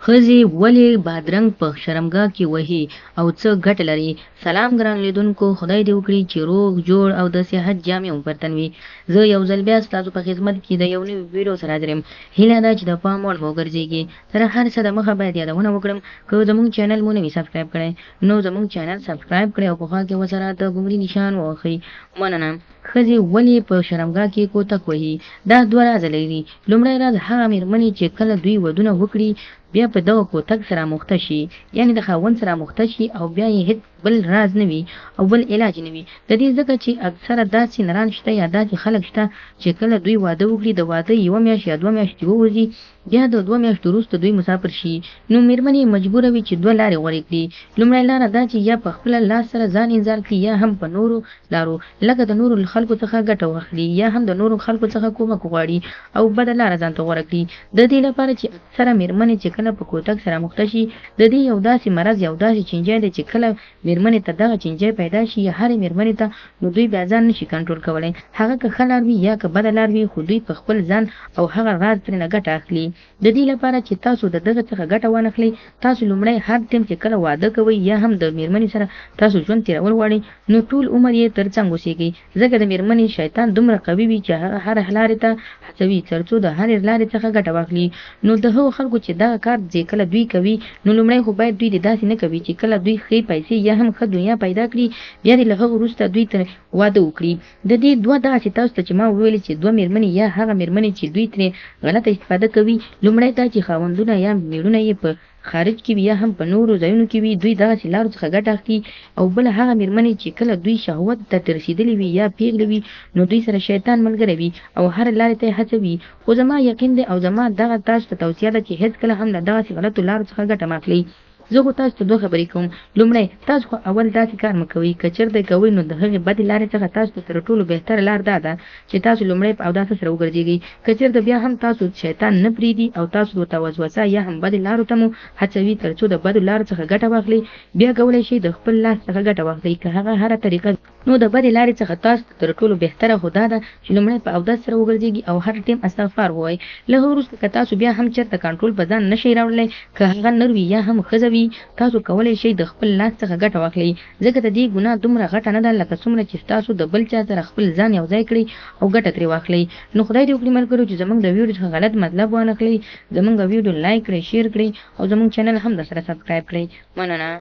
ښځې ولې بادرنګ په شرمګاه کې وهي او څه ګټه لري؟ سلام ګران لیدونکو، خدای دې وکړي چې روغ جوړ او د صحت جامې مو پر تن وي. زه یو ځل بیا ستاسو په خدمت کې د یو نوي ویډیو سره حاضر یم. هیله ده چې د پام وړ مو وګرځېږي. تر هر څه دمخه باید یادونه وکړم، که زموږ چینل مو نه وي سبسکرایب کړی نو زموږ چینل سبسکرایب کړئ او په خوا کې ورسره د ګونګري نشان ووهئ. مننه. ښځې ولې په شرمګاه کې کوتک وهي؟ دا دوه رازه لري. لومړی راز هغه مېرمنې چې کله دوی ودونه وکړي بیا په دغه کوتک سره مخته شي، یعنې د خاوند سره مخته شي او بیا یې هېڅ بل راز نه وي او بل علاج نه وي. د دې ځکه چې اکثره داسې نران شته یا داسې خلک شته چې کله دوی واده وکړي، د واده یوه میاشت یا 2 میاشتې ووځي، بیا د 2 میاشتو وروسته دوی مسافر شي. نو مېرمنې مجبوره وي چې 2 لارې غوره کړي. لومړۍ لاره دا چې یا په خپله لاس سره ځان انزال کړي یا هم په نورو لارو لکه د نورو خلکو څخه ګټه واخلي یا هم د نورو خلکو څخه کومک وغواړي او بده لاره ځان ته غوره کړي. د دې لپاره چې اکثره مېرمنې چې کله په کوتک سره مخته شي، د دې یو داسې مرض یو داسې چینجی دی چې کله مېرمنې ته دغه چینجی پیدا شي یا هرې مېرمنې ته، نو دوی بیا ځان نشي کنټرول کولی. هغه که ښه لار وي یا که بده لار وي، خو دوی په خپل ځان او هغه راز ترېنه ګټه اخلي. د دې لپاره چې تاسو د دغه څخه ګټه وانخلئ، تاسو لومړی هر ټیم چې کله واده کوئ یا هم د مېرمنې سره تاسو ژوند تېرول غواړئ، نو ټول عمر یې تر څنګ اوسېږئ، ځکه د مېرمنې شیطان دومره قوي وي چې هغه هر لارې ته هڅوي تر څو د هرې لارې څخه ګټه واخلي. نو د هغو خلکو چې دغه کار چې کله دوی کوي، نو لومړی خو باید دوی د داسې نه کوي چې کله دوی ښې پیسې یا هم ښه دنیا پیدا کړي، بیا دې له هغه وروسته دوی ترې واده وکړي. د دې دوه دغسې تاسو ته چې ما وویلې چې 2 مېرمنې یا هغه مېرمنې چې دوی ترې غلطه استفاده کوي، لومړی دا چې خاوندونه یا مېړونه یې په خارج کې وي یا هم په نورو ځایونو کې وي، دوی دغسې لارو څخه ګټه اخلي. او بله هغه مېرمنې چې کله دوی شهوت ته رسېدلې وي یا پیغلې وي، نو دوی سره شیطان ملګری وي او هر لارې ته یې هڅوي. خو زما یقین دی او زما دغه تاسو ته توصیه ده چې هېڅکله هم له دغسې غلطو لارو څخه ګټه مه اخلئ. زه خو تاسو ته 2 خبرې کوم. لومړی، تاسو خو اول داسې کار مه کوئ. که چېرته کوئ نو د هغې بدې لارې څخه تاسو ته تر ټولو بهتره لار دا ده چې تاسو لومړی په اوداسه سره وګرځېږئ. که چېرته بیا هم تاسو شیطان نه پرېږدي او تاسو ورته وسوسه یا هم بدې لارو ته مو هڅوي تر څو د بدو لارو څخه ګټه واخلئ، بیا کولی شئ د خپل لاس څخه ګټه واخلئ. که هغه هره طریقه نو د بدې لارې څخه تاسو ته تر ټولو بهتره خو دا ده چې لومړی په اودس سره وګرځېږئ او هر ټیم استغفار ووایئ. له هغه وروسته که تاسو بیا هم چېرته کنټرول په ځان نشئ راوړلی، که هغه نر وي یا هم ښځه وي، تاسو کولی شئ د خپل لاس څخه ګټه واخلئ، ځکه د دې ګناه دومره غټه نه ده لکه څومره چې تاسو د بل چا سره خپل ځان یو ځای کړئ او ګټه ترې واخلئ. نو خدای دې وکړي ملګرو چې زموږ د ویډیو څخه غلط مطلب وانخلئ، زموږ ویډیو لایک کړئ، شیر کړئ او زموږ چینل هم درسره سبسکرایب کړئ. مننه.